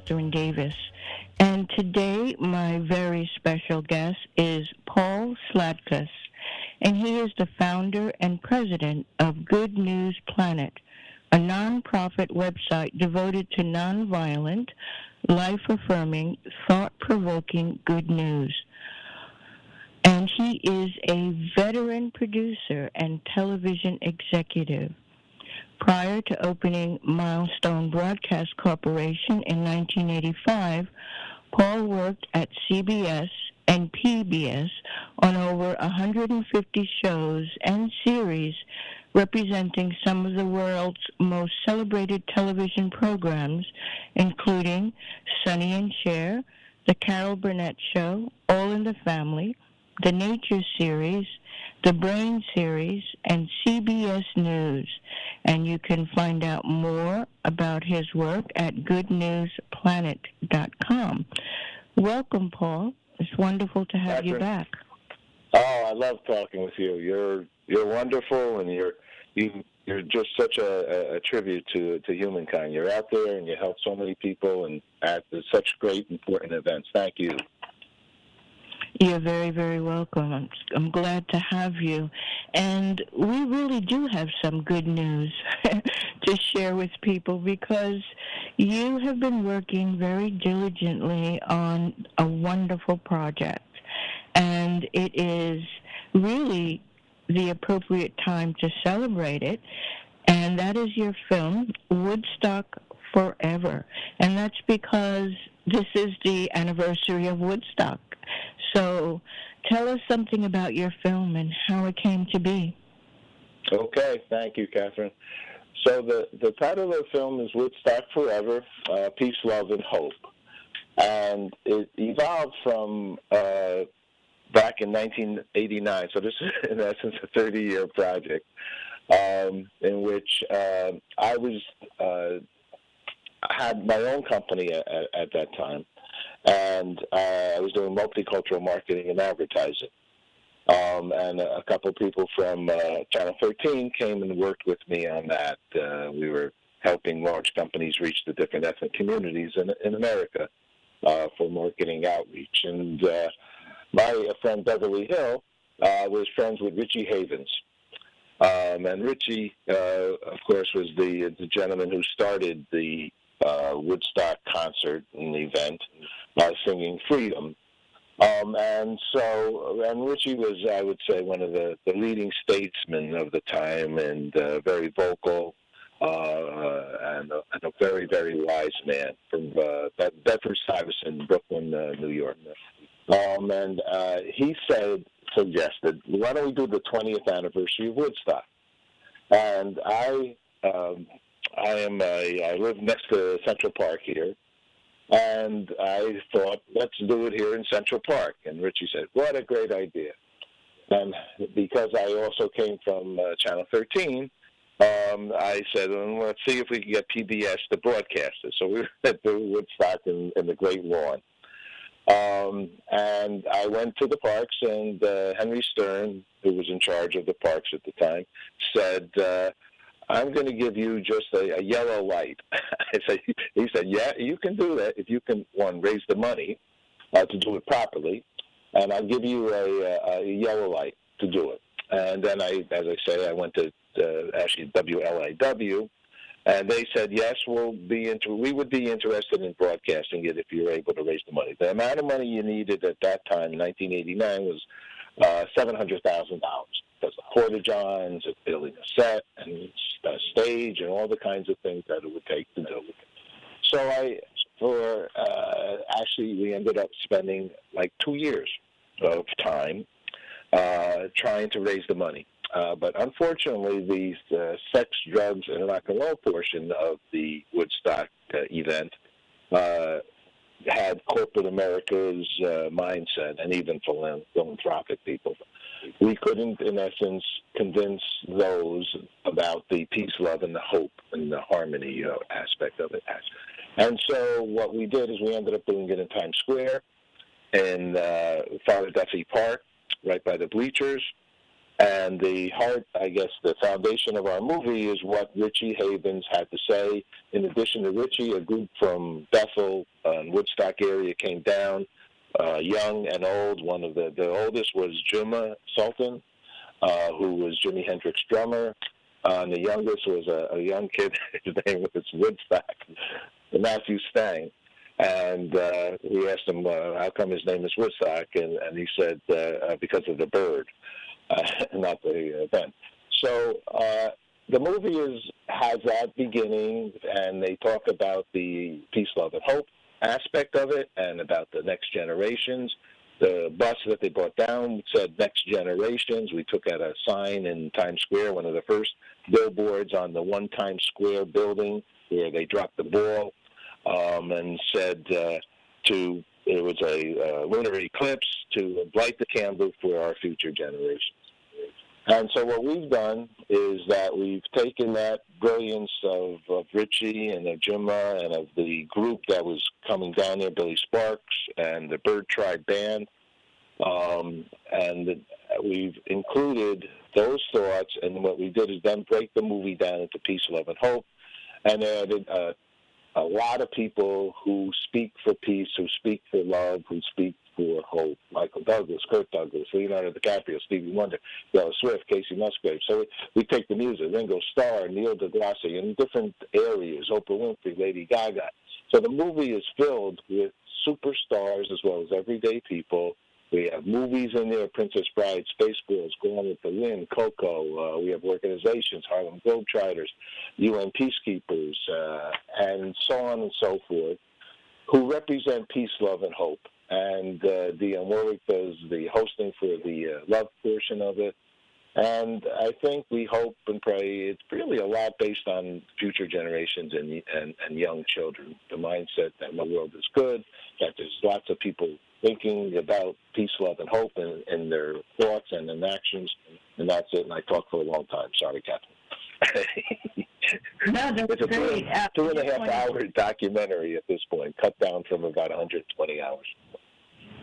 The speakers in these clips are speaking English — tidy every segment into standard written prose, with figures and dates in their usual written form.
Kathryn Davis. And today, my very special guest is Paul Sladkus, and he is the founder and president of Good News Planet, a nonprofit website devoted to nonviolent, life-affirming, thought-provoking good news. And he is a veteran producer and television executive. Prior to opening Milestone Broadcast Corporation in 1985, Paul worked at CBS and PBS on over 150 shows and series representing some of the world's most celebrated television programs, including Sonny and Cher, The Carol Burnett Show, All in the Family, The Nature Series, The Brain Series, and CBS News. And you can find out more about his work at goodnewsplanet.com. Welcome, Paul. It's wonderful to have you back. Oh, I love talking with you. You're wonderful, and you're just such a tribute to humankind. You're out there, and you help so many people, and at such great, important events. Thank you. You're very, very welcome. I'm glad to have you. And we really do have some good news to share with people, because you have been working very diligently on a wonderful project. And it is really the appropriate time to celebrate it. And that is your film, Woodstock Forever. And that's because this is the anniversary of Woodstock. So tell us something about your film and how it came to be. Okay, thank you, Kathryn. So the title of the film is Woodstock Forever, Peace, Love, and Hope. And it evolved from back in 1989, so this is in essence a 30-year project, in which I had my own company at that time. And I was doing multicultural marketing and advertising. And a couple of people from Channel 13 came and worked with me on that. We were helping large companies reach the different ethnic communities in America for marketing outreach. And my friend Beverly Hill was friends with Richie Havens. And Richie, of course, was the gentleman who started the Woodstock concert and event, singing Freedom. And Richie was, I would say, one of the leading statesmen of the time, and very vocal, and a very, very wise man from Bedford-Stuyvesant, Brooklyn, New York. And he suggested, why don't we do the 20th anniversary of Woodstock? And I live next to Central Park here, and I thought, let's do it here in Central Park. And Richie said, what a great idea. And because I also came from Channel 13, I said, well, let's see if we can get PBS to broadcast it. So we were at the Woodstock in the Great Lawn. And I went to the parks, and Henry Stern, who was in charge of the parks at the time, said, I'm going to give you just a yellow light. He said, yeah, you can do that if you can, one, raise the money to do it properly, and I'll give you a yellow light to do it. And then I went to actually WLIW, and they said, yes, we would be interested in broadcasting it if you were able to raise the money. The amount of money you needed at that time, in 1989, was $700,000. Because the porta-johns, building a set, and a stage, and all the kinds of things that it would take to do. So we ended up spending like 2 years of time trying to raise the money. But unfortunately, the sex, drugs, and rock and roll portion of the Woodstock event had corporate America's mindset, and even philanthropic people. We couldn't, in essence, convince those about the peace, love, and the hope and the harmony aspect of it. And so what we did is we ended up doing it in Times Square, in Father Duffy Park, right by the bleachers. And the heart, I guess, the foundation of our movie is what Richie Havens had to say. In addition to Richie, a group from Bethel and Woodstock area came down, young and old. One of the oldest was Juma Sultan, who was Jimi Hendrix's drummer. And the youngest was a young kid. His name was Woodstock, Matthew Stang. And we asked him how come his name is Woodstock, and he said because of the bird. Not the event. So the movie has that beginning, and they talk about the peace, love, and hope aspect of it, and about the next generations. The bus that they brought down said next generations. We took out a sign in Times Square, one of the first billboards on the one Times Square building where they dropped the ball, and said it was a lunar eclipse to light the candle for our future generations. And so what we've done is that we've taken that brilliance of Richie and of Juma and of the group that was coming down there, Billy Sparks and the Bird Tribe Band, and we've included those thoughts, and what we did is then break the movie down into peace, love, and hope, and added a lot of people who speak for peace, who speak for love, who speak for hope. Michael Douglas, Kirk Douglas, Leonardo DiCaprio, Stevie Wonder, Taylor Swift, Casey Musgrave. So we take the music, Ringo Starr, Neil deGrasse, in different areas, Oprah Winfrey, Lady Gaga. So the movie is filled with superstars as well as everyday people. We have movies in there, Princess Bride, Space Girls, Gone with the Wind, Coco. We have organizations, Harlem Globetrotters, UN Peacekeepers, and so on and so forth, who represent peace, love, and hope. And Dionne Warwick does the hosting for the love portion of it. And I think we hope and pray it's really a lot based on future generations and young children. The mindset that the world is good, that there's lots of people thinking about peace, love, and hope in their thoughts and in actions. And that's it. And I talked for a long time. Sorry, Kathryn. No, that's it's a great. 2.5-hour documentary at this point, cut down from about 120 hours.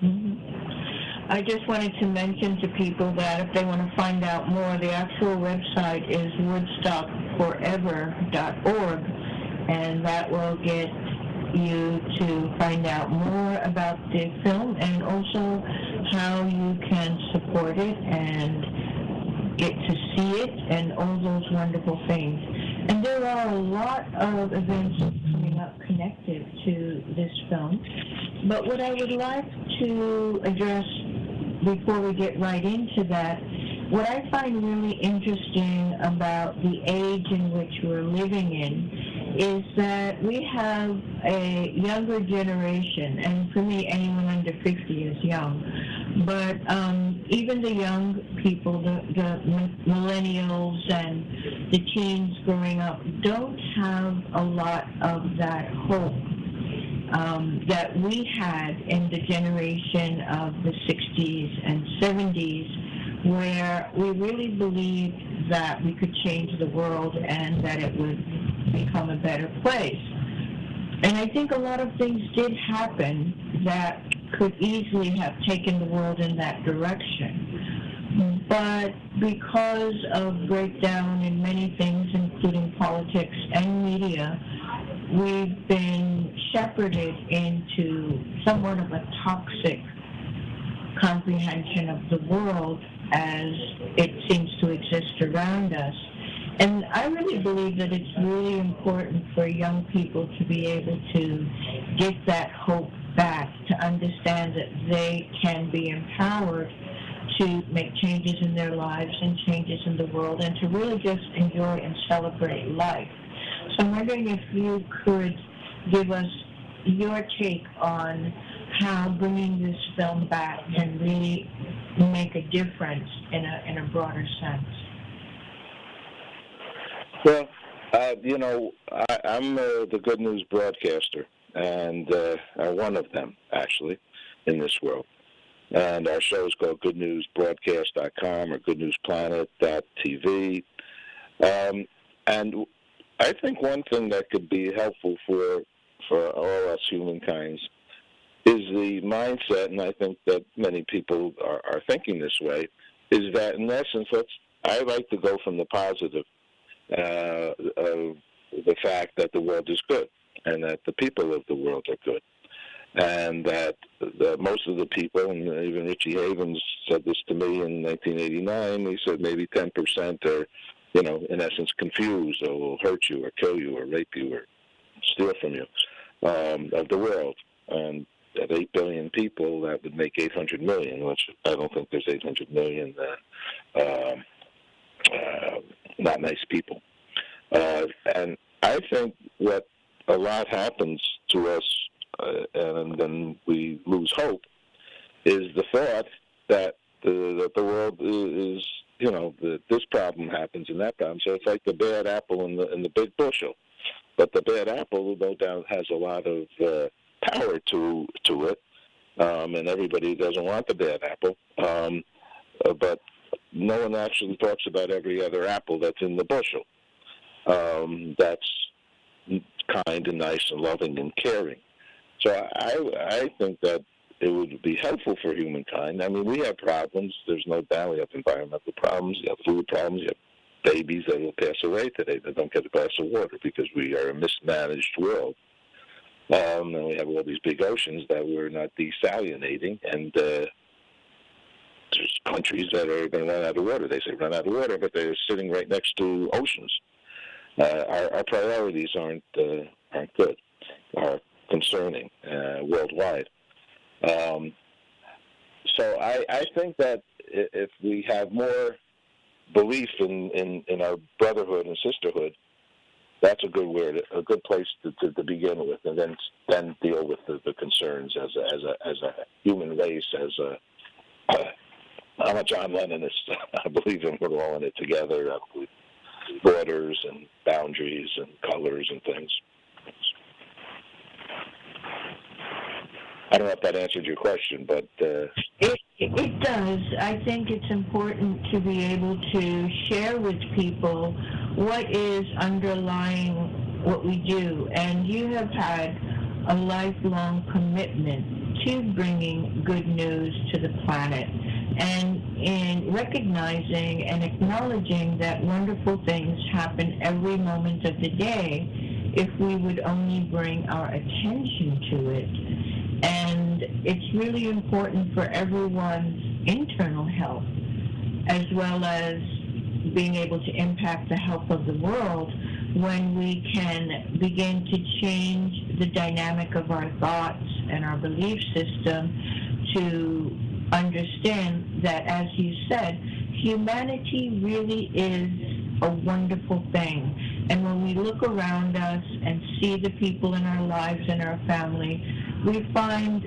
Mm-hmm. I just wanted to mention to people that if they want to find out more, the actual website is woodstockforever.org, and that will get you to find out more about the film and also how you can support it and get to see it and all those wonderful things. And there are a lot of events coming up connected to this film. But what I would like to address before we get right into that, what I find really interesting about the age in which we're living in is that we have a younger generation, and for me, anyone under 50 is young, but even the young people, the millennials and the teens growing up, don't have a lot of that hope that we had in the generation of the 60s and 70s, where we really believed that we could change the world and that it would become a better place. And I think a lot of things did happen that could easily have taken the world in that direction. But because of breakdown in many things, including politics and media, we've been shepherded into somewhat of a toxic comprehension of the world as it seems to exist around us. And I really believe that it's really important for young people to be able to get that hope back, to understand that they can be empowered to make changes in their lives and changes in the world, and to really just enjoy and celebrate life. So I'm wondering if you could give us your take on how bringing this film back can really make a difference in a broader sense. Well, I'm the good news broadcaster, and one of them, actually, in this world. And our shows go goodnewsbroadcast.com or goodnewsplanet.tv. And I think one thing that could be helpful for all us humankind is the mindset, and I think that many people are thinking this way, is that, in essence, I like to go from the positive of the fact that the world is good and that the people of the world are good. And that most of the people, and even Richie Havens said this to me in 1989, he said maybe 10% are, in essence, confused or will hurt you or kill you or rape you or steal from you of the world. And at 8 billion people, that would make 800 million, which I don't think there's 800 million not nice people. And I think what a lot happens to us, and then we lose hope, is the thought that the world is, that this problem happens and that problem. So it's like the bad apple in the big bushel. But the bad apple, no doubt, has a lot of power to it, and everybody doesn't want the bad apple. But no one actually talks about every other apple that's in the bushel. That's kind and nice and loving and caring. So I think that it would be helpful for humankind. I mean, we have problems. There's no doubt. We have environmental problems. You have food problems. You have babies that will pass away today that don't get a glass of water because we are a mismanaged world. And we have all these big oceans that we're not desalinating. And there's countries that are going to run out of water. They say run out of water, but they're sitting right next to oceans. Our priorities aren't good, are concerning worldwide. So I think that if we have more belief in our brotherhood and sisterhood, that's a good place to begin with, and then deal with the concerns as a human race. I'm a John Lennonist. I believe we're all in it together. I believe borders and boundaries and colors and things. I don't know if that answered your question, but... It does. I think it's important to be able to share with people what is underlying what we do. And you have had a lifelong commitment to bringing good news to the planet, and in recognizing and acknowledging that wonderful things happen every moment of the day if we would only bring our attention to it. And it's really important for everyone's internal health, as well as being able to impact the health of the world, when we can begin to change the dynamic of our thoughts and our belief system to understand that, as you said, humanity really is a wonderful thing. And when we look around us and see the people in our lives and our family, we find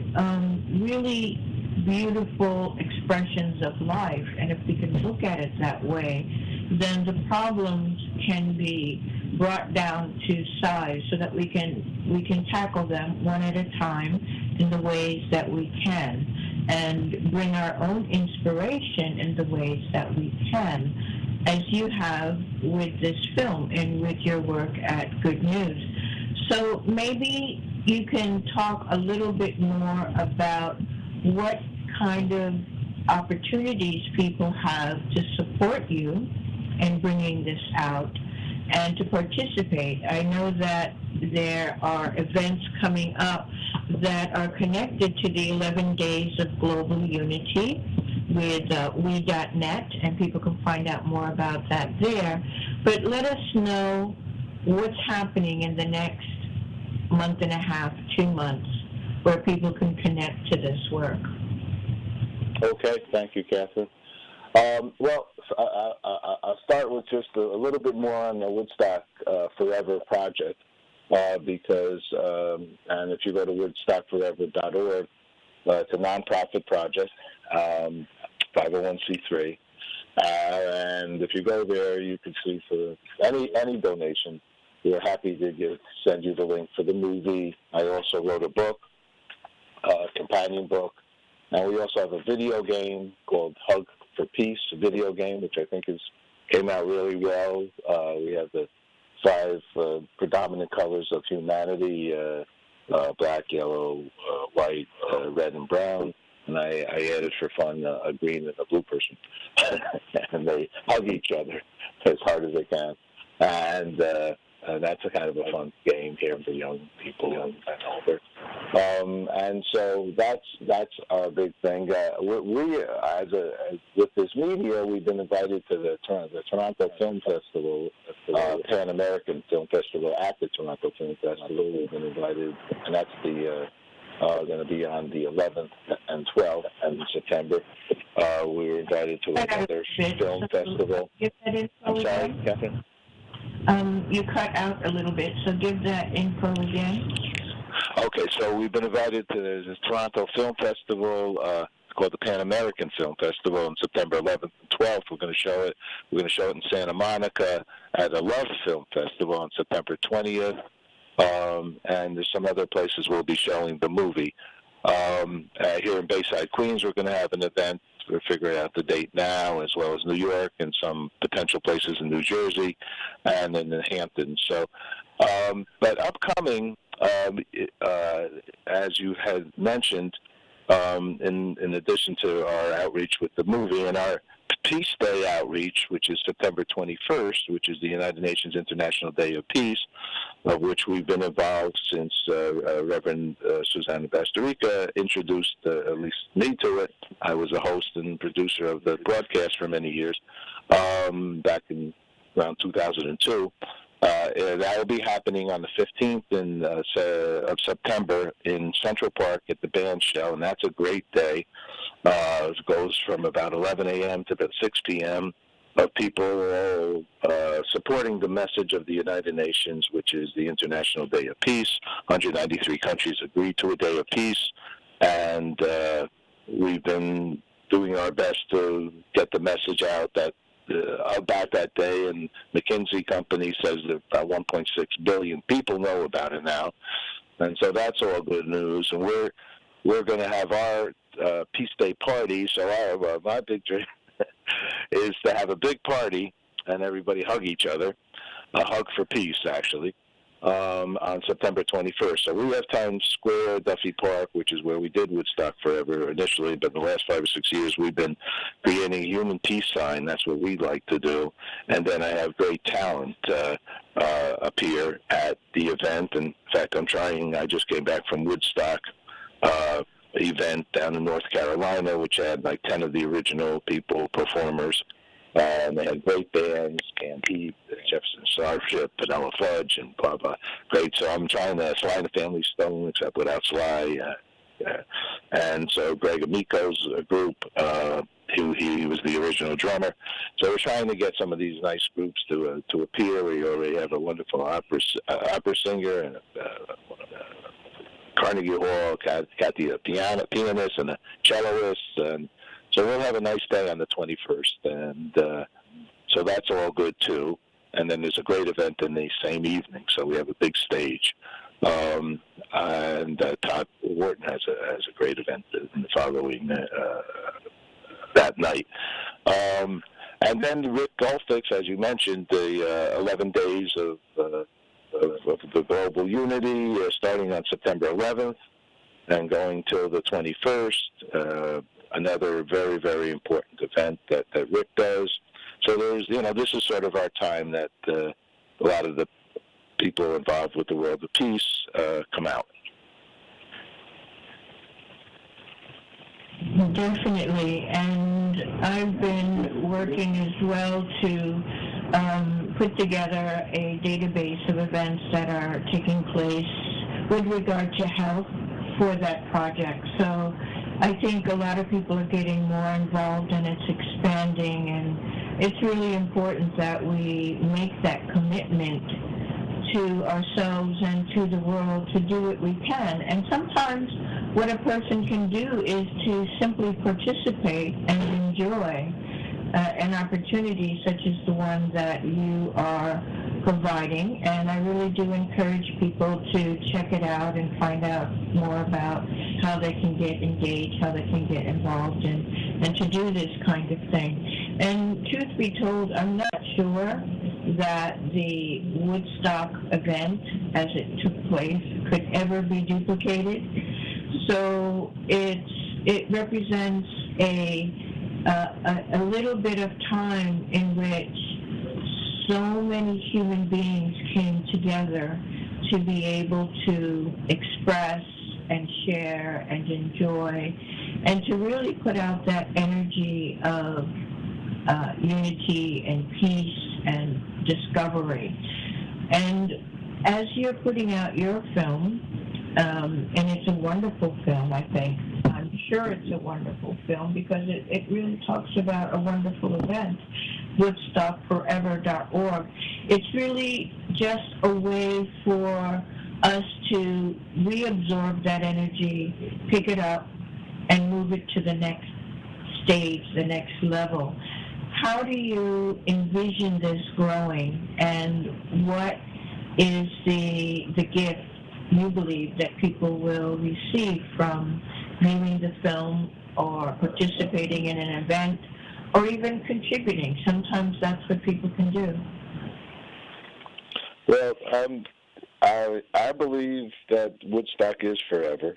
really beautiful expressions of life. And if we can look at it that way, then the problems can be brought down to size so that we can tackle them one at a time in the ways that we can, and bring our own inspiration in the ways that we can, as you have with this film and with your work at Good News. So maybe you can talk a little bit more about what kind of opportunities people have to support you in bringing this out and to participate. I know that there are events coming up that are connected to the 11 Days of Global Unity with we.net, and people can find out more about that there. But let us know what's happening in the next month and a half, 2 months, where people can connect to this work. Okay, thank you, Kathryn. Well, I'll start with just a little bit more on the Woodstock Forever project, because, and if you go to woodstockforever.org, it's a nonprofit project, 501c3, and if you go there, you can see for any donation, we're happy to send you the link for the movie. I also wrote a book, a companion book, and we also have a video game called Hug for Peace, a video game, which I think came out really well. We have the 5 predominant colors of humanity, black, yellow, white, red, and brown. And and I added for fun a green and a blue person, and they hug each other as hard as they can, and that's a kind of a fun game here for young people and older. And so that's our big thing. We with this media, we've been invited to the Toronto Film Festival, Pan American Film Festival at the Toronto Film Festival. We've been invited, and that's going to be on the 11th and 12th in September. We were invited to another film festival. I'm sorry, Kathryn? You cut out a little bit, so give that info again. Okay, so we've been invited to the Toronto Film Festival. It's called the Pan American Film Festival on September 11th and 12th. We're going to show it. We're going to show it in Santa Monica at the Love Film Festival on September 20th. And there's some other places we'll be showing the movie. Here in Bayside, Queens, we're going to have an event. We're figuring out the date now, as well as New York and some potential places in New Jersey and then in Hampton. So, but upcoming, as you had mentioned, in addition to our outreach with the movie and our Peace Day outreach, which is September 21st, which is the United Nations International Day of Peace, of which we've been involved since Reverend Susanna Bastarrica introduced at least me to it. I was a host and producer of the broadcast for many years, back in around 2002. That will be happening on the 15th of September in Central Park at the band show, and that's a great day. It goes from about 11 a.m. to about 6 p.m. of people supporting the message of the United Nations, which is the International Day of Peace. 193 countries agreed to a Day of Peace, and we've been doing our best to get the message out that about that day, and McKinsey Company says that about 1.6 billion people know about it now, and so that's all good news. And we're going to have our Peace Day party. So my big dream is to have a big party and everybody hug each other, a hug for peace, actually, on September 21st. So we have Times Square, Duffy Park, which is where we did Woodstock Forever initially, but in the last 5 or 6 years we've been creating a human peace sign. That's what we like to do. And then I have great talent appear at the event. In fact, I just came back from Woodstock event down in North Carolina, which had like 10 of the original performers. And they had great bands, Stampede, Jefferson Starship, Vanilla Fudge, and blah, blah. Great. So I'm trying to Sly and the Family Stone, except without Sly. And so Greg Amico's group, he was the original drummer. So we're trying to get some of these nice groups to appear. We already have a wonderful opera singer and Carnegie Hall, Kathy, a pianist and a celloist, and so we'll have a nice day on the 21st, and so that's all good too. And then there's a great event in the same evening, so we have a big stage. And Todd Wharton has a great event in the following that night. And then Rick Goldfix, as you mentioned, the 11 days of the global unity, starting on September 11th and going till the 21st. Another very, very important event that Rick does. So this is sort of our time that a lot of the people involved with the World of Peace come out. Definitely, and I've been working as well to put together a database of events that are taking place with regard to health for that project. So I think a lot of people are getting more involved, and it's expanding, and it's really important that we make that commitment to ourselves and to the world to do what we can. And sometimes what a person can do is to simply participate and enjoy an opportunity such as the one that you are providing. And I really do encourage people to check it out and find out more about how they can get engaged, how they can get involved, and to do this kind of thing. And truth be told, I'm not sure that the Woodstock event, as it took place, could ever be duplicated. So it's it represents a little bit of time in which so many human beings came together to be able to express and share and enjoy, and to really put out that energy of unity and peace and discovery. And as you're putting out your film, and it's a wonderful film, I think. I'm sure it's a wonderful film because it really talks about a wonderful event, WoodstockForever.org. It's really just a way for us to reabsorb that energy, pick it up, and move it to the next stage, the next level. How do you envision this growing, and what is the gift you believe that people will receive from viewing the film or participating in an event or even contributing? Sometimes that's what people can do. Well, I believe that Woodstock is forever,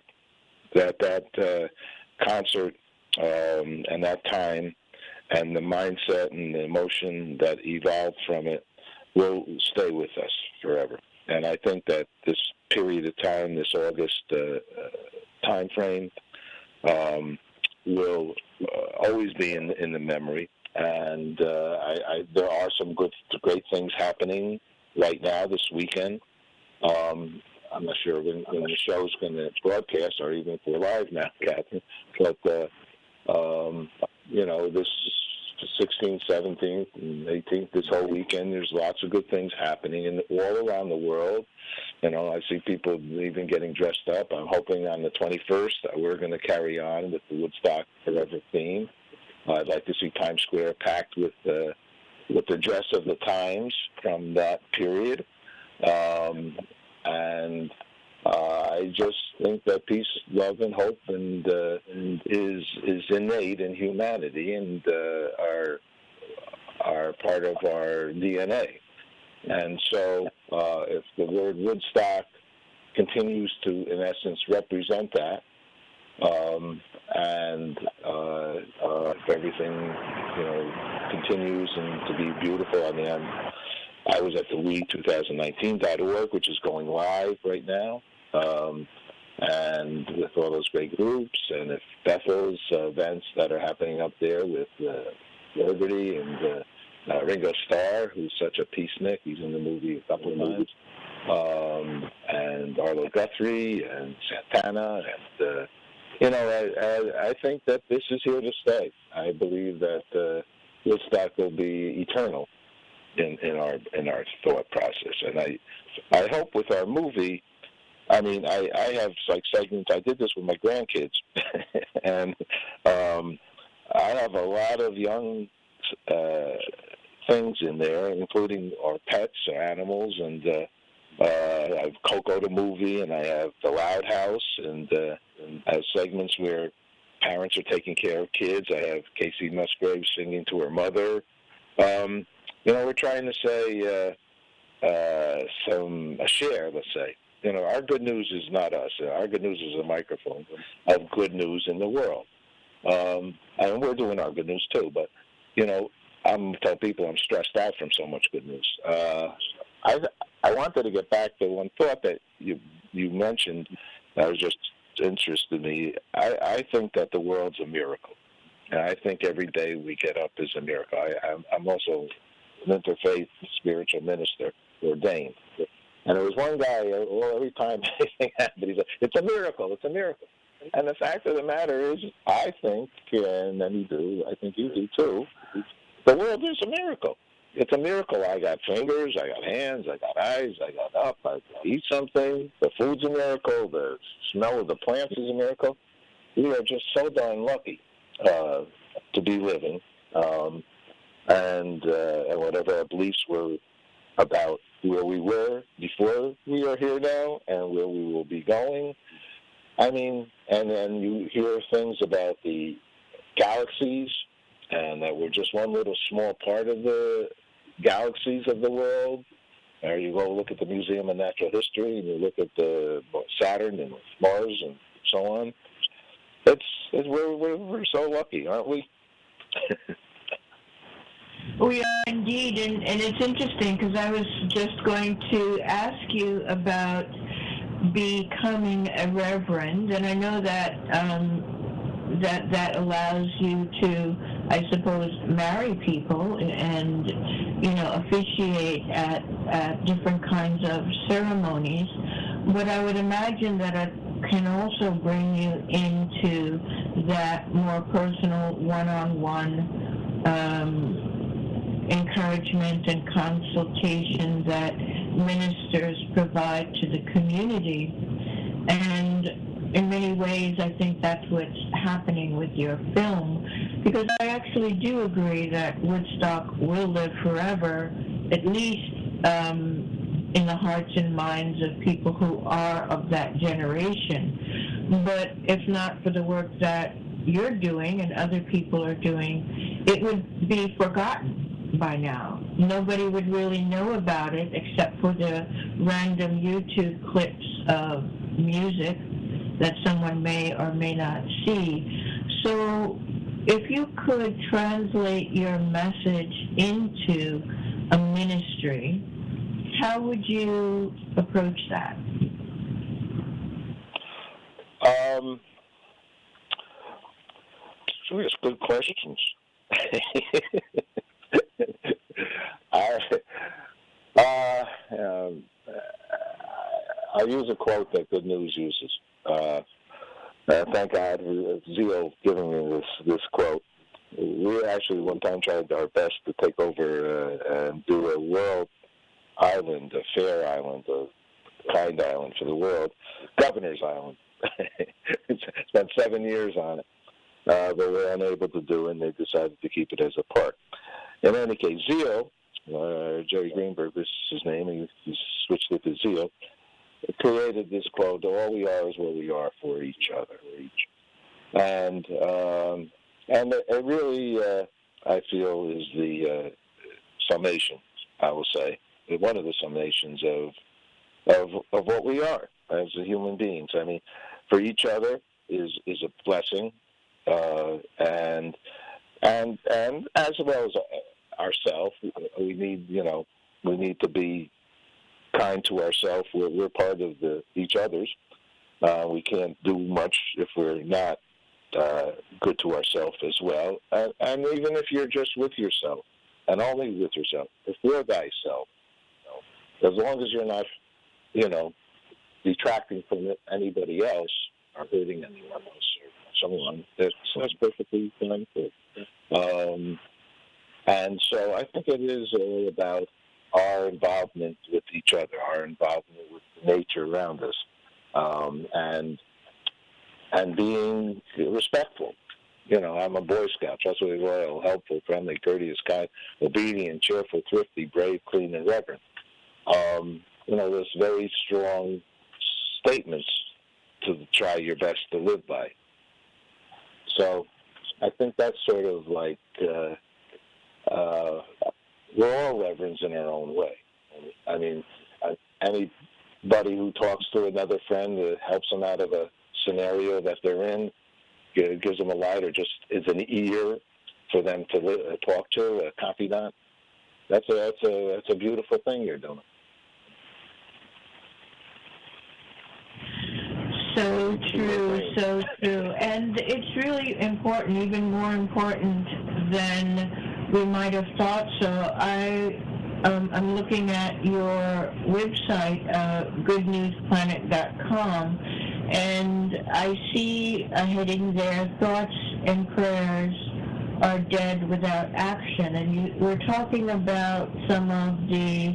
that concert and that time and the mindset and the emotion that evolved from it will stay with us forever. And I think that this period of time, this August time frame, will always be in the memory. And there are some great things happening right now this weekend. I'm not sure when the show's going to broadcast or even if we're live now, Kathryn. But, this 16th, 17th, and 18th, this whole weekend, there's lots of good things happening all around the world. I see people even getting dressed up. I'm hoping on the 21st we're going to carry on with the Woodstock Forever theme. I'd like to see Times Square packed with the dress of the times from that period. And I just think that peace, love, and hope is innate in humanity and are part of our DNA. And so if the word Woodstock continues to, in essence, represent that, and if everything, continues and to be beautiful, I mean, I was at the we2019.org, which is going live right now, and with all those great groups, and if Bethel's events that are happening up there with Liberty and Ringo Starr, who's such a peacenik, he's in the movie a couple of times, and Arlo Guthrie and Santana, and I think that this is here to stay. I believe that Woodstock will be eternal in our thought process, and I hope with our movie. I mean, I have like segments. I did this with my grandkids, and I have a lot of young things in there, including our pets, our animals, and I have Coco the movie, and I have The Loud House, and I have segments where parents are taking care of kids. I have Casey Musgrave singing to her mother. We're trying to say a share, let's say. Our good news is not us. Our good news is a microphone of good news in the world. And we're doing our good news too, but, I'm telling people I'm stressed out from so much good news. I wanted to get back to one thought that you mentioned that was just interested me. I think that the world's a miracle. And I think every day we get up is a miracle. I'm also an interfaith spiritual minister, ordained. And there was one guy, every time anything happened, he said, it's a miracle, it's a miracle. And the fact of the matter is, I think, and many do, I think you do too, the world is a miracle. It's a miracle. I got fingers, I got hands, I got eyes, I got up, I eat something. The food's a miracle. The smell of the plants is a miracle. We are just so darn lucky to be living. And whatever our beliefs were about where we were before we are here now and where we will be going. I mean, and then you hear things about the galaxies and that we're just one little small part of the galaxies of the world. Or you go look at the Museum of Natural History and you look at the Saturn and Mars and so on. It's we're so lucky, aren't we? We are indeed, and it's interesting because I was just going to ask you about becoming a reverend, and I know that that allows you to, I suppose, marry people and officiate at different kinds of ceremonies. But I would imagine that it can also bring you into that more personal one-on-one encouragement and consultation that ministers provide to the community. And in many ways, I think that's what's happening with your film, because I actually do agree that Woodstock will live forever, at least in the hearts and minds of people who are of that generation. But if not for the work that you're doing and other people are doing, it would be forgotten by now. Nobody would really know about it except for the random YouTube clips of music that someone may or may not see. So if you could translate your message into a ministry, how would you approach that? It's good questions. I'll use a quote that Good News uses. Thank God for Zio giving me this quote. We actually one time tried our best to take over and do a world island, a fair island, a kind island for the world, Governor's Island. Spent 7 years on it. But we were unable to do it, and they decided to keep it as a park. In any case, Zio, Jerry Greenberg, this is his name, he switched it to Zio, created this quote, all we are is what we are for each other. And it really, I feel, is the summation, I will say, one of the summations of what we are as human beings. I mean, for each other is a blessing, and as well as ourselves, we need to be kind to ourselves. We're part of each other's. We can't do much if we're not good to ourselves as well. And even if you're just with yourself, and only with yourself, if you're thyself, as long as you're not, detracting from anybody else or hurting anyone else or someone, that's perfectly fine too. And so I think it is all about our involvement with each other, our involvement with nature around us, and being respectful. I'm a Boy Scout, trustworthy, loyal, helpful, friendly, courteous, kind, obedient, cheerful, thrifty, brave, clean, and reverent. Those very strong statements to try your best to live by. So I think that's sort of like we're all reverends in our own way. I mean, anybody who talks to another friend, helps them out of a scenario that they're in, gives them a light or just is an ear for them to talk to, a confidant. That's a beautiful thing you're doing. So true, so true. And it's really important, even more important than we might have thought. So I'm looking at your website, goodnewsplanet.com, and I see a heading there, thoughts and prayers are dead without action. And we're talking about some of the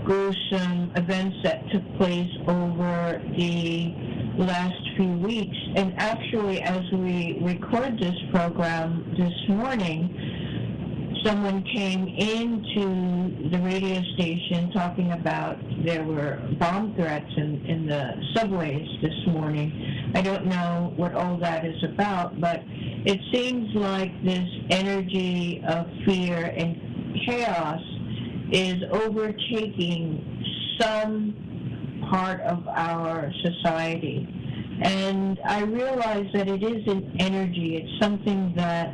gruesome events that took place over the last few weeks. And actually, as we record this program this morning, someone came into the radio station talking about there were bomb threats in the subways this morning. I don't know what all that is about, but it seems like this energy of fear and chaos is overtaking some part of our society. And I realize that it is an energy. It's something that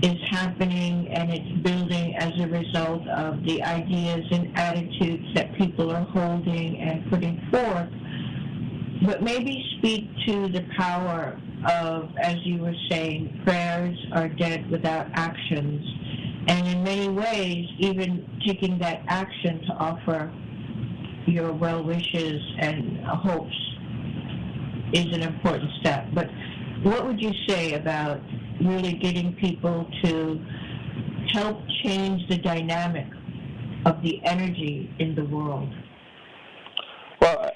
is happening and it's building as a result of the ideas and attitudes that people are holding and putting forth. But maybe speak to the power of, as you were saying, prayers are dead without actions. And in many ways, even taking that action to offer your well wishes and hopes is an important step. But what would you say about really getting people to help change the dynamic of the energy in the world? Well,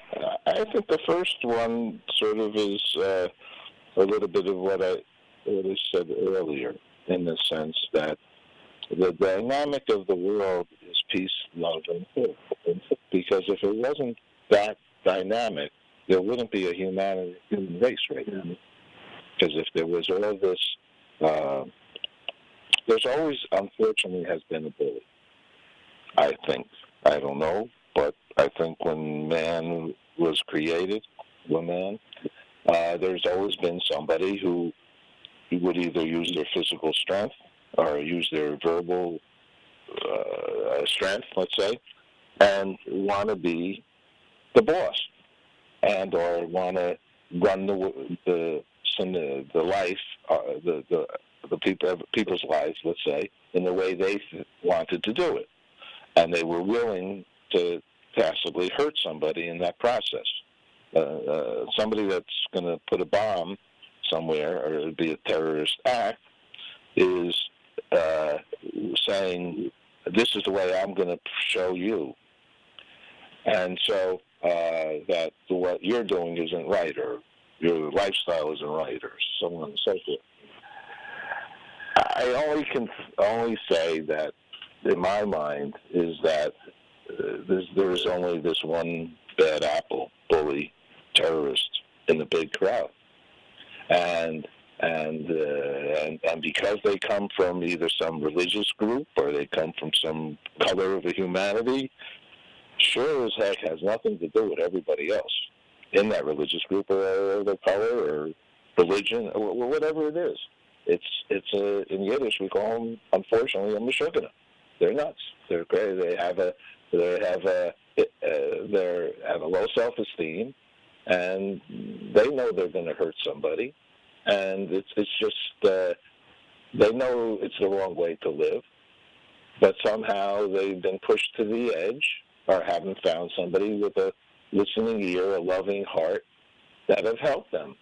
I think the first one sort of is a little bit of what I said earlier, in the sense that the dynamic of the world is peace, love, and hope. Because if it wasn't that dynamic, there wouldn't be a human race right now. Because if there was all this, there's always, unfortunately, has been a bully. I think. I don't know, but I think when man was created, there's always been somebody who would either use their physical strength or use their verbal strength, let's say, and want to be the boss, and or want to run the life, the people's lives, let's say, in the way they wanted to do it, and they were willing to possibly hurt somebody in that process. Somebody that's going to put a bomb somewhere or it'd be a terrorist act is saying, this is the way I'm going to show you. And so that what you're doing isn't right, or your lifestyle isn't right, or so on and so forth. I can only say that, in my mind, is that there's only this one bad apple, bully, terrorist in the big crowd. And because they come from either some religious group or they come from some color of the humanity, sure as heck has nothing to do with everybody else in that religious group or their color or religion or whatever it is. It's in Yiddish we call them, unfortunately, a meshugana. They're nuts. They're crazy. They have a low self-esteem, and they know they're going to hurt somebody. And it's just, they know it's the wrong way to live, but somehow they've been pushed to the edge or haven't found somebody with a listening ear, a loving heart that have helped them.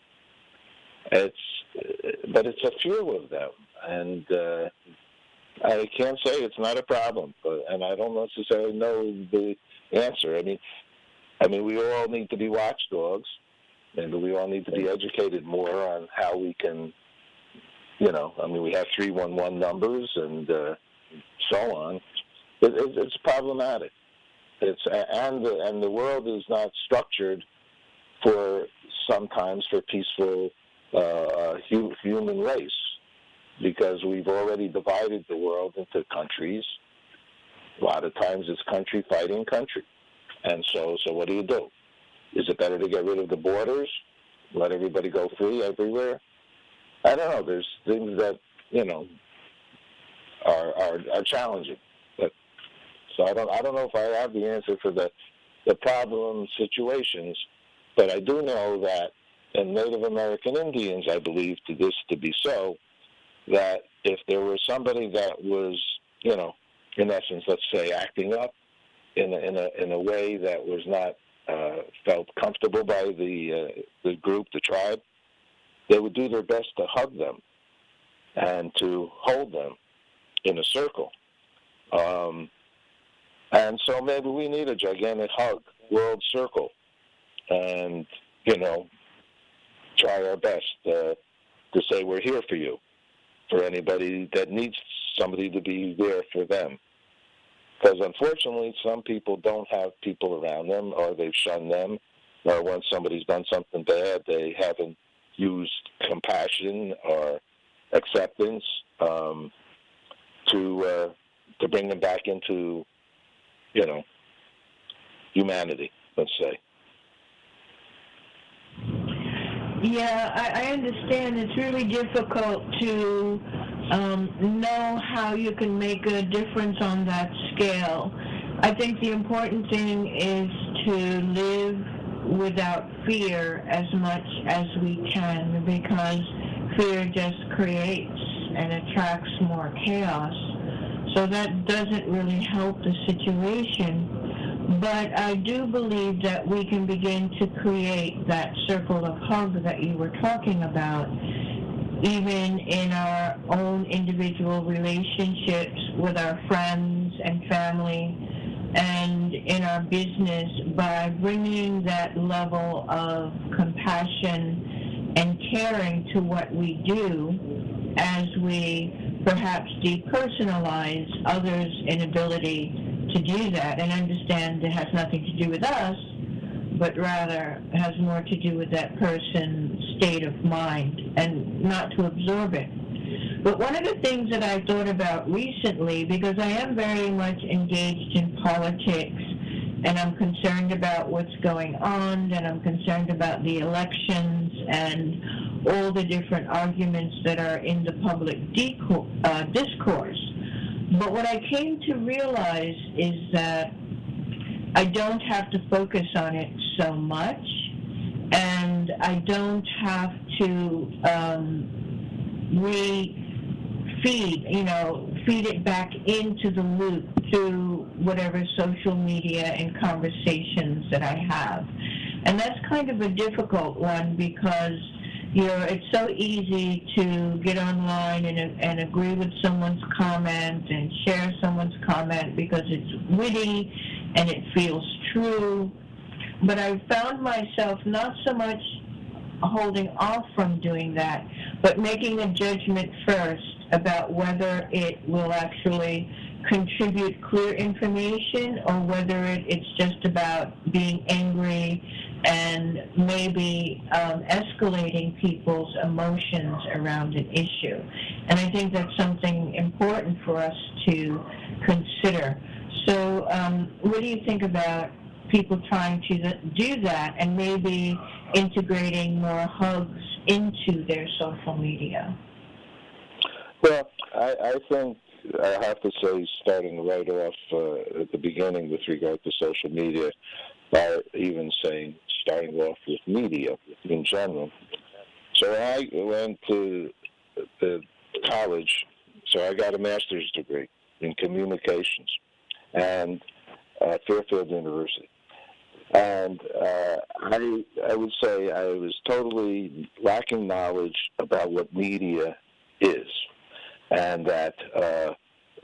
But it's a few of them, and I can't say it's not a problem, and I don't necessarily know the answer. I mean, we all need to be watchdogs. And we all need to be educated more on how we can, we have 311 numbers and so on. It's problematic. And the world is not structured sometimes for peaceful human race, because we've already divided the world into countries. A lot of times it's country fighting country. And so what do? Is it better to get rid of the borders, let everybody go free everywhere? I don't know. There's things that, are challenging. But so I don't know if I have the answer for the problem situations, but I do know that in Native American Indians, I believe this to be so, that if there was somebody that was, in essence, let's say, acting up in a way that was not felt comfortable by the group, the tribe, they would do their best to hug them and to hold them in a circle. And so maybe we need a gigantic hug, world circle, and, try our best to say we're here for you, for anybody that needs somebody to be there for them. Because unfortunately, some people don't have people around them, or they've shunned them, or when somebody's done something bad, they haven't used compassion or acceptance to bring them back into, humanity, let's say. Yeah, I understand. It's really difficult to know how you can make a difference on that scale. I think the important thing is to live without fear as much as we can, because fear just creates and attracts more chaos. So that doesn't really help the situation. But I do believe that we can begin to create that circle of hug that you were talking about, even in our own individual relationships with our friends and family and in our business, by bringing that level of compassion and caring to what we do as we perhaps depersonalize others' inability to do that, and understand it has nothing to do with us, but rather has more to do with that person's state of mind, and not to absorb it. But one of the things that I thought about recently, because I am very much engaged in politics, and I'm concerned about what's going on, and I'm concerned about the elections and all the different arguments that are in the public discourse. But what I came to realize is that I don't have to focus on it so much, and I don't have to feed it back into the loop through whatever social media and conversations that I have. And that's kind of a difficult one, because it's so easy to get online and agree with someone's comment and share someone's comment because it's witty and it feels true. But I've found myself not so much holding off from doing that, but making a judgment first about whether it will actually contribute clear information, or whether it's just about being angry and maybe escalating people's emotions around an issue. And I think that's something important for us to consider. So what do you think about people trying to do that, and maybe integrating more hugs into their social media? Well, I think I have to say, starting right off at the beginning with regard to social media, or even saying starting off with media in general. So I went to the college, so I got a master's degree in communications and Fairfield University. And I would say I was totally lacking knowledge about what media is, and that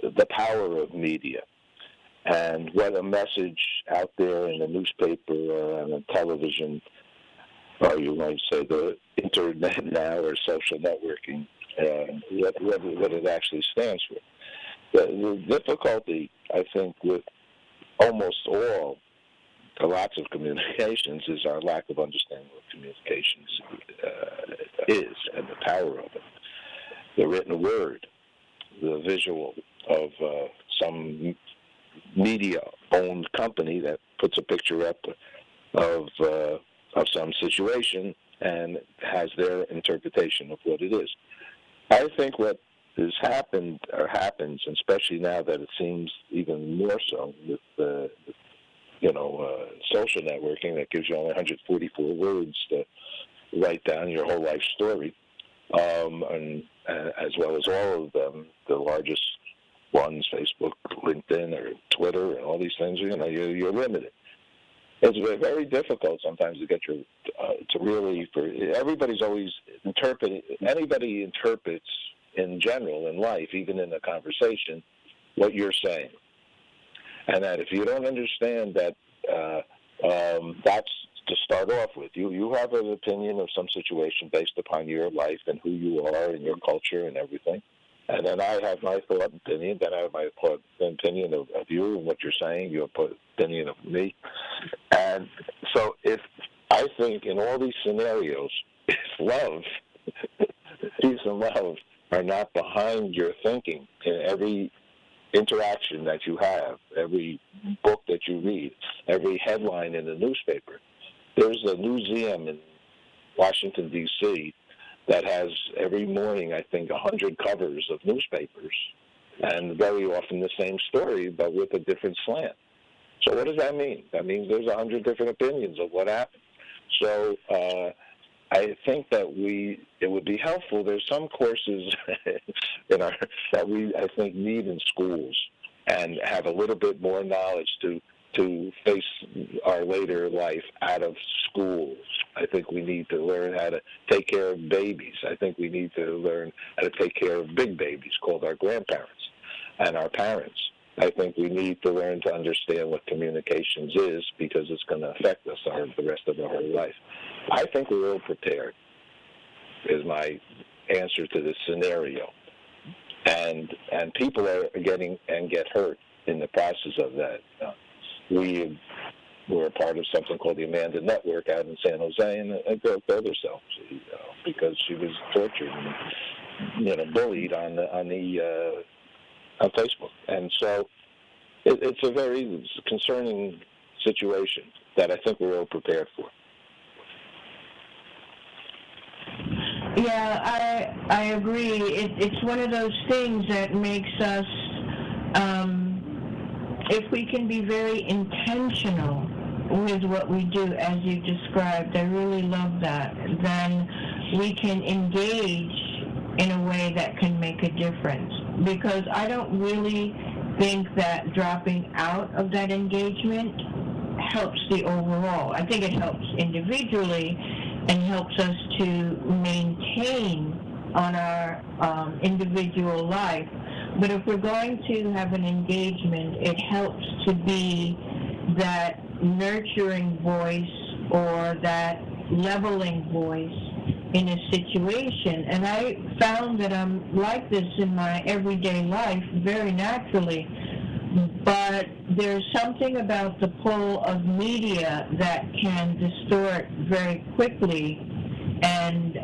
the power of media, and what a message out there in a newspaper or on a television, or you might say the internet now, or social networking, what it actually stands for. The difficulty, I think, with almost lots of communications is our lack of understanding what communications is, and the power of it. The written word, the visual of some media-owned company that puts a picture up of some situation and has their interpretation of what it is. I think what has happened or happens, especially now that it seems even more so with social networking that gives you only 144 words to write down your whole life story, and as well as all of them, the largest ones, Facebook, LinkedIn, or Twitter, and all these things, you're limited. It's very difficult sometimes to get everybody's always interpreting, anybody interprets in general in life, even in a conversation, what you're saying. And that if you don't understand that, that's to start off with. You have an opinion of some situation based upon your life and who you are and your culture and everything. And then I have my thought and opinion. Then I have my opinion of you and what you're saying, your opinion of me. And so I think in all these scenarios, if love, peace and love are not behind your thinking in every interaction that you have, every book that you read, every headline in the newspaper. There's a museum Washington, D.C., that has every morning, I think, 100 covers of newspapers, and very often the same story, but with a different slant. So what does that mean? That means there's 100 different opinions of what happened. So I think that it would be helpful. There's some courses that we, I think, need in schools and have a little bit more knowledge to face our later life out of school. I think we need to learn how to take care of babies. I think we need to learn how to take care of big babies called our grandparents and our parents. I think we need to learn to understand what communications is because it's going to affect us the rest of our whole life. I think we're all prepared, is my answer to this scenario. And people are get hurt in the process of that. We were a part of something called the Amanda Network out in San Jose, and a girl killed herself because she was tortured and bullied on Facebook. And so it's a very concerning situation that I think we're all prepared for. Yeah, I agree. It's one of those things that makes us, if we can be very intentional with what we do, as you described, I really love that, then we can engage in a way that can make a difference. Because I don't really think that dropping out of that engagement helps the overall. I think it helps individually and helps us to maintain on our individual life. But if we're going to have an engagement, it helps to be that nurturing voice or that leveling voice in a situation. And I found that I'm like this in my everyday life very naturally. But there's something about the pull of media that can distort very quickly and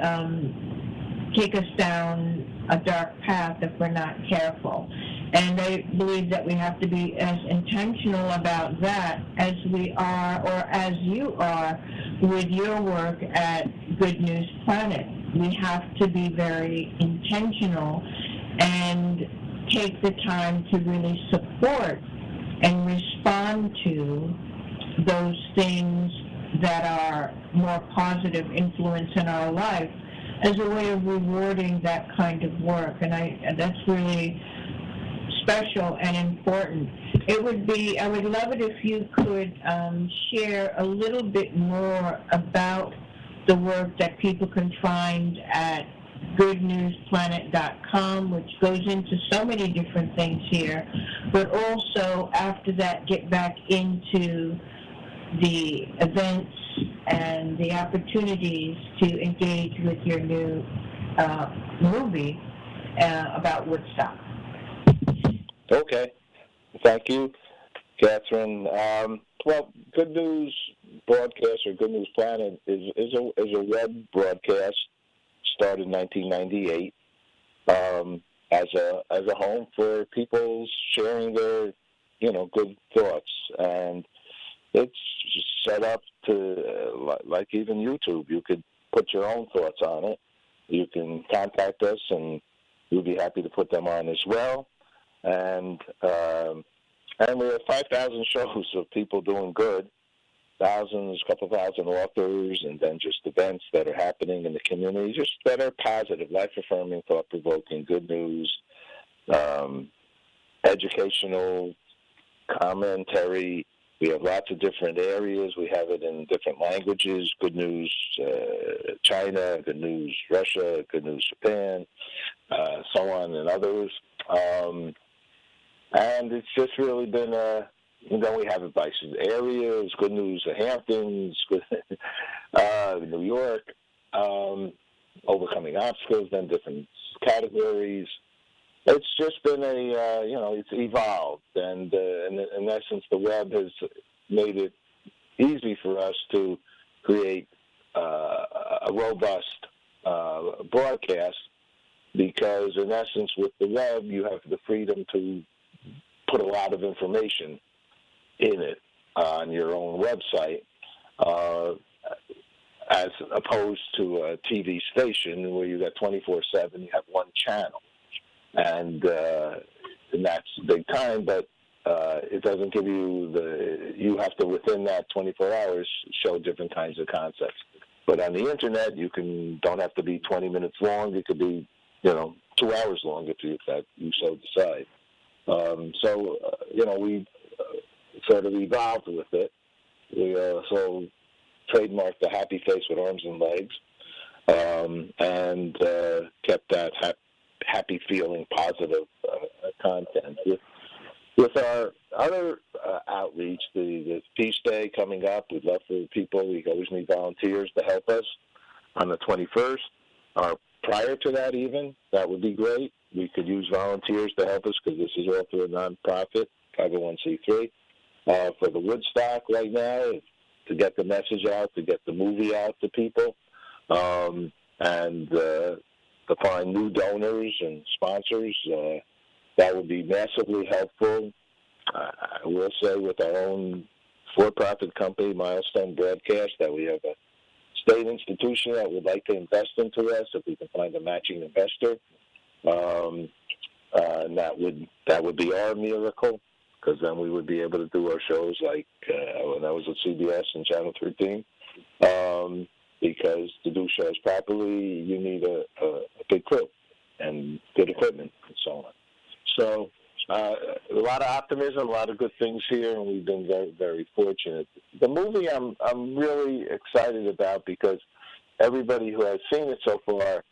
take us down a dark path if we're not careful. And I believe that we have to be as intentional about that as we are, or as you are, with your work at Good News Planet. We have to be very intentional and take the time to really support and respond to those things that are more positive influence in our life as a way of rewarding that kind of work. And that's really special and important. I would love it if you could share a little bit more about the work that people can find at goodnewsplanet.com, which goes into so many different things here, but also after that get back into the events and the opportunities to engage with your new movie about Woodstock. Okay. Thank you, Kathryn. Well, Good News Broadcast or Good News Planet is a web broadcast started in 1998 as a home for people sharing their good thoughts, and it's set up to like even YouTube. You could put your own thoughts on it. You can contact us, and we'll be happy to put them on as well. And we have 5,000 shows of people doing good, couple thousand authors, and then just events that are happening in the community, just that are positive, life-affirming, thought-provoking, good news, educational, commentary. We have lots of different areas. We have it in different languages, Good News China, Good News Russia, Good News Japan, so on, and others. And it's just really been we have advice in areas, Good News Hamptons, New York, overcoming obstacles, then different categories. It's just been it's evolved, and in essence, the web has made it easy for us to create a robust broadcast, because in essence, with the web, you have the freedom to put a lot of information in it on your own website. as opposed to a TV station where you got 24/7, you have one channel, and that's big time. But it doesn't give you you have to, within that 24 hours, show different kinds of concepts. But on the internet, you don't have to be 20 minutes long. It could be, 2 hours long if you so decide. We sort of evolved with it. We also trademarked the happy face with arms and legs, and kept that happy feeling, positive content. With our other outreach, the Peace Day coming up, we'd love for people. We always need volunteers to help us on the 21st. Or prior to that even, that would be great. We could use volunteers to help us because this is all through a nonprofit, 501c3. For the Woodstock right now, to get the message out, to get the movie out to people, and to find new donors and sponsors. That would be massively helpful. I will say with our own for-profit company, Milestone Broadcast, that we have a state institution that would like to invest into us if we can find a matching investor. And that would be our miracle, because then we would be able to do our shows like when I was at CBS and Channel 13. Because to do shows properly, you need a big crew and good equipment and so on. So a lot of optimism, a lot of good things here, and we've been very, very fortunate. The movie I'm really excited about because everybody who has seen it so far,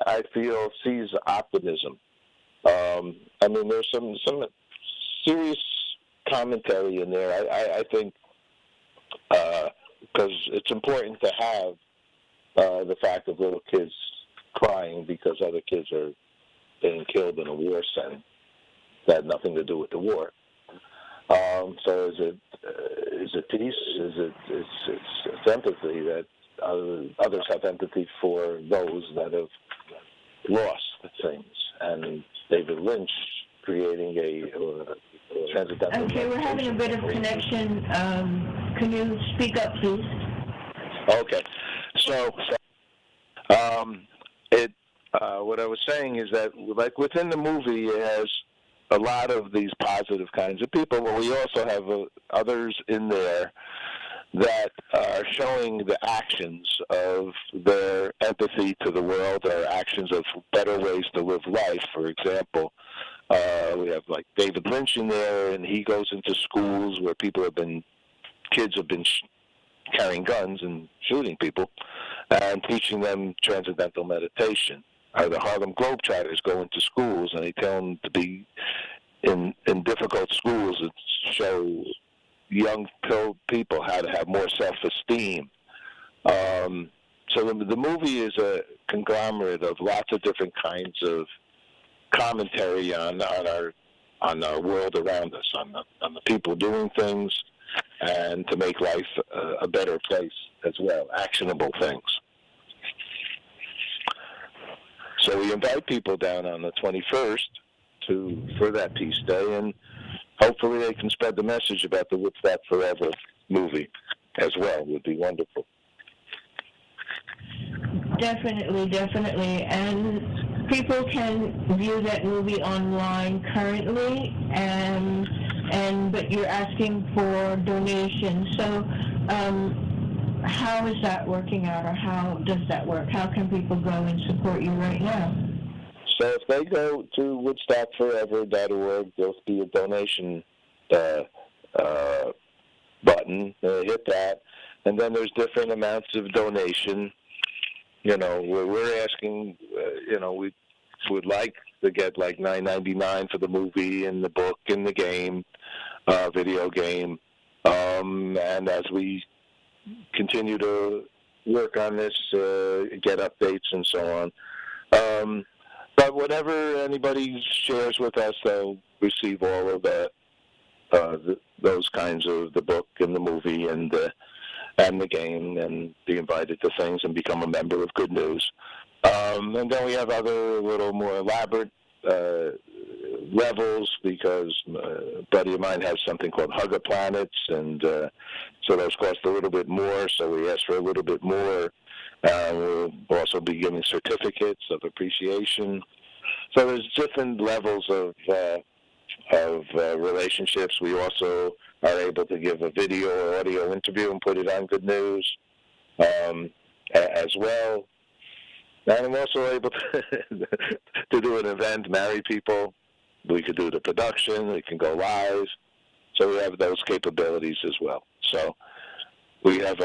I feel, sees optimism. There's some serious commentary in there. I think because it's important to have the fact of little kids crying because other kids are being killed in a war setting that had nothing to do with the war. So is it peace? It's empathy that others have empathy for those that have lost things. And David Lynch creating a transcendental. Okay, we're having a bit of connection. Can you speak up, please? Okay. So what I was saying is that, like, within the movie, it has a lot of these positive kinds of people, but we also have others in there that are showing the actions of their empathy to the world, or actions of better ways to live life. For example, we have, like, David Lynch in there, and he goes into schools where kids have been carrying guns and shooting people, and teaching them transcendental meditation. The Harlem Globetrotters go into schools, and they tell them to be in difficult schools that show young people how to have more self-esteem. So the movie is a conglomerate of lots of different kinds of commentary on our world around us, on the people doing things, and to make life a better place as well, actionable things. So we invite people down on the 21st for that Peace Day, and hopefully they can spread the message about the Woodstock Forever movie as well. It would be wonderful. Definitely. And people can view that movie online currently, but you're asking for donations. So how is that working out, or how does that work? How can people go and support you right now? So if they go to woodstockforever.org, there'll be a donation button. They hit that, and then there's different amounts of donation. We're asking, we would like to get like $9.99 for the movie and the book and the game, video game, and as we continue to work on this, get updates and so on. But whatever anybody shares with us, they'll receive all of that, those kinds of the book and the movie and the game, and be invited to things and become a member of Good News. And then we have other little more elaborate levels because a buddy of mine has something called Hugger Planets, and so those cost a little bit more, so we asked for a little bit more. We'll also be giving certificates of appreciation. So there's different levels of relationships. We also are able to give a video or audio interview and put it on Good News as well. And I'm also able to do an event, marry people. We could do the production. We can go live. So we have those capabilities as well. So we have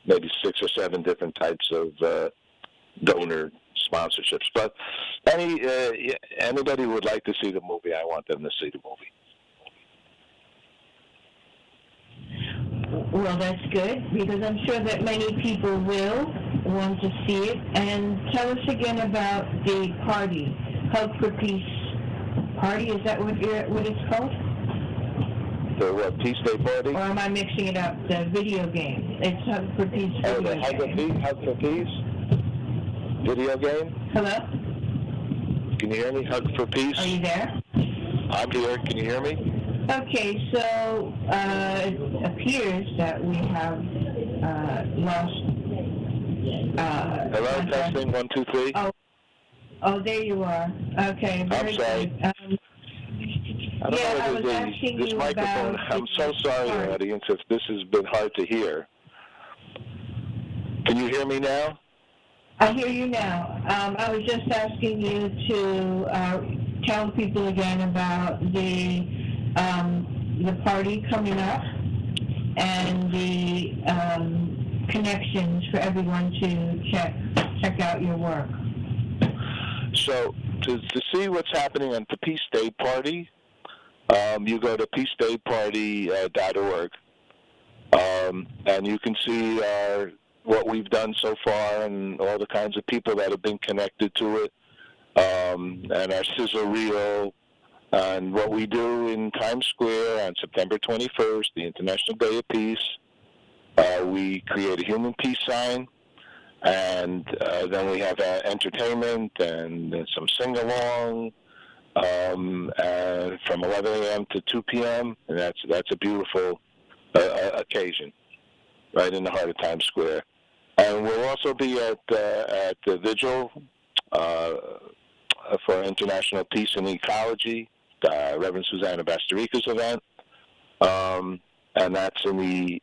maybe 6 or 7 different types of donor sponsorships. But anybody who would like to see the movie, I want them to see the movie. Well, that's good, because I'm sure that many people will want to see it. And tell us again about the party, Hug for Peace party. Is that what it's called? The what, Peace Day party? Or am I mixing it up? The video game. It's Hug for Peace video the Hug for Peace video game? Hello? Can you hear me? Hug for Peace? Are you there? I'm here. Can you hear me? Okay, so it appears that we have lost... Hello, testing, 1, 2, 3. Oh, there you are. Okay, very I'm sorry. good. I don't know this microphone. I'm so sorry, audience, if this has been hard to hear. Can you hear me now? I hear you now. I was just asking you to tell people again about the party coming up and the connections for everyone to check out your work. So to see what's happening at the Peace Day party, you go to peacedayparty.org, and you can see what we've done so far and all the kinds of people that have been connected to it, and our sizzle reel, and what we do in Times Square on September 21st, the International Day of Peace. We create a human peace sign, and then we have entertainment and some sing-along from 11 a.m. to 2 p.m., and that's a beautiful occasion right in the heart of Times Square. And we'll also be at the Vigil for International Peace and Ecology, Reverend Susanna Bastarrica's event, and that's in the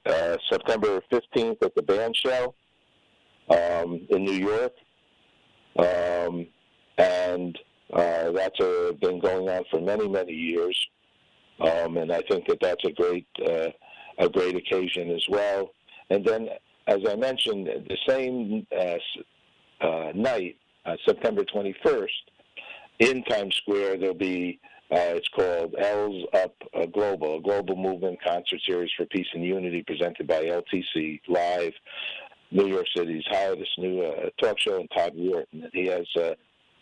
September 15th at the band show in New York, and that's been going on for many, many years, and I think that's a great occasion as well. And then, as I mentioned, the same night, September 21st, in Times Square, there'll be, it's called L's Up Global, a global movement concert series for peace and unity presented by LTC Live, New York City's hottest new talk show, and Todd Wharton. And he has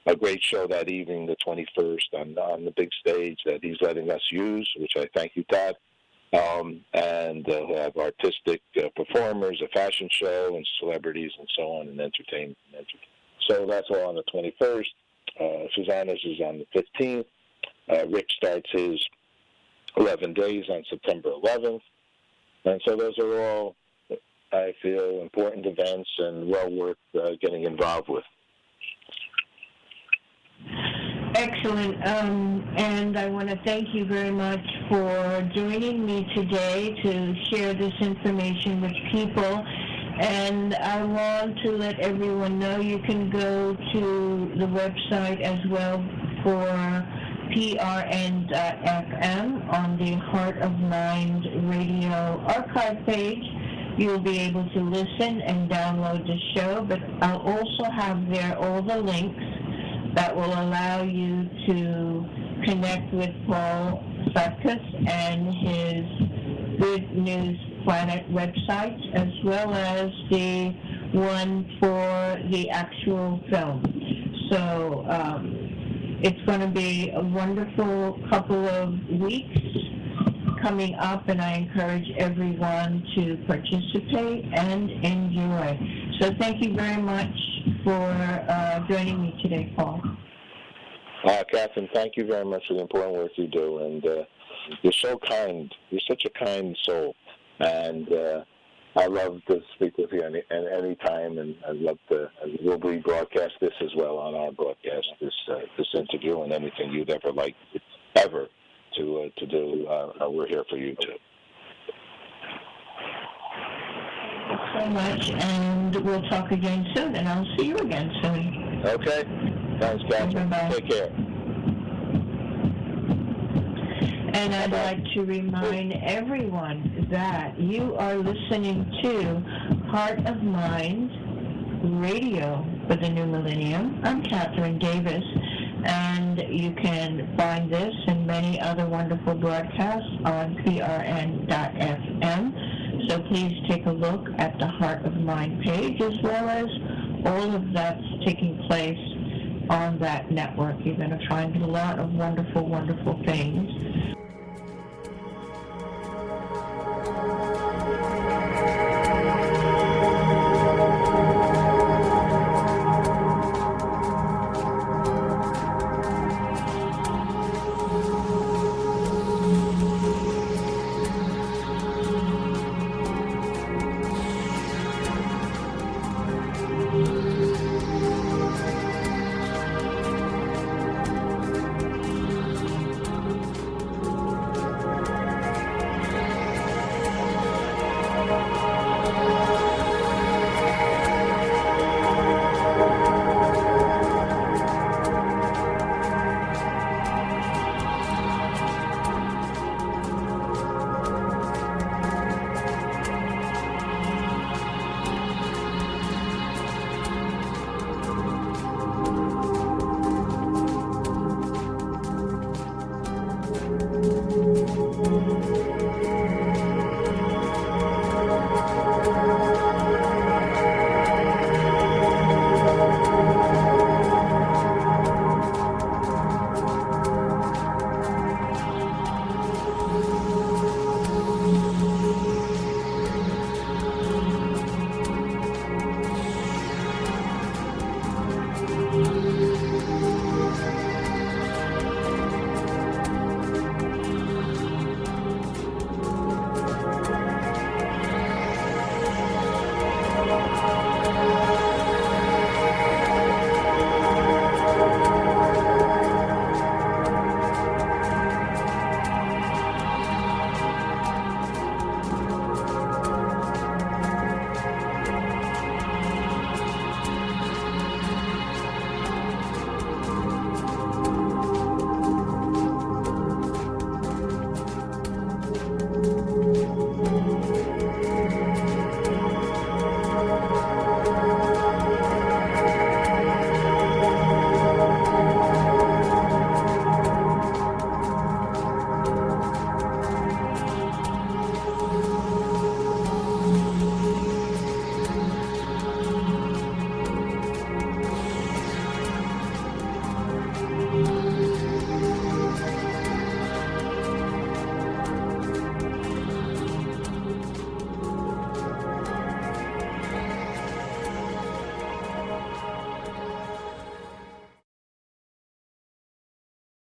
a great show that evening, the 21st, on the big stage that he's letting us use, which I thank you, Todd. And he'll have artistic performers, a fashion show, and celebrities, and so on, and entertainment. So that's all on the 21st. Susanna's is on the 15th. Rick starts his 11 days on September 11th. And so those are all, I feel, important events and well worth getting involved with. Excellent. And I want to thank you very much for joining me today to share this information with people. And I want to let everyone know you can go to the website as well for PRN.FM on the Heart of Mind Radio archive page. You'll be able to listen and download the show, but I'll also have there all the links that will allow you to connect with Paul Sladkus and his Good News Planet website, as well as the one for the actual film. So it's going to be a wonderful couple of weeks coming up, and I encourage everyone to participate and enjoy. So thank you very much for joining me today, Paul. Kathryn, thank you very much for the important work you do, and you're so kind. You're such a kind soul, and I love to speak with you any time, and I'd love to. We'll rebroadcast this as well on our broadcast, this interview, and anything you'd ever like ever to do. We're here for you too. So much, and we'll talk again soon, and I'll see you again soon. Okay. Thanks, Kathryn. Bye-bye. Take care. And I'd like to remind everyone that you are listening to Heart of Mind Radio for the New Millennium. I'm Kathryn Davis, and you can find this and many other wonderful broadcasts on prn.fm. So please take a look at the Heart of Mind page, as well as all of that's taking place on that network. You're going to find a lot of wonderful, wonderful things.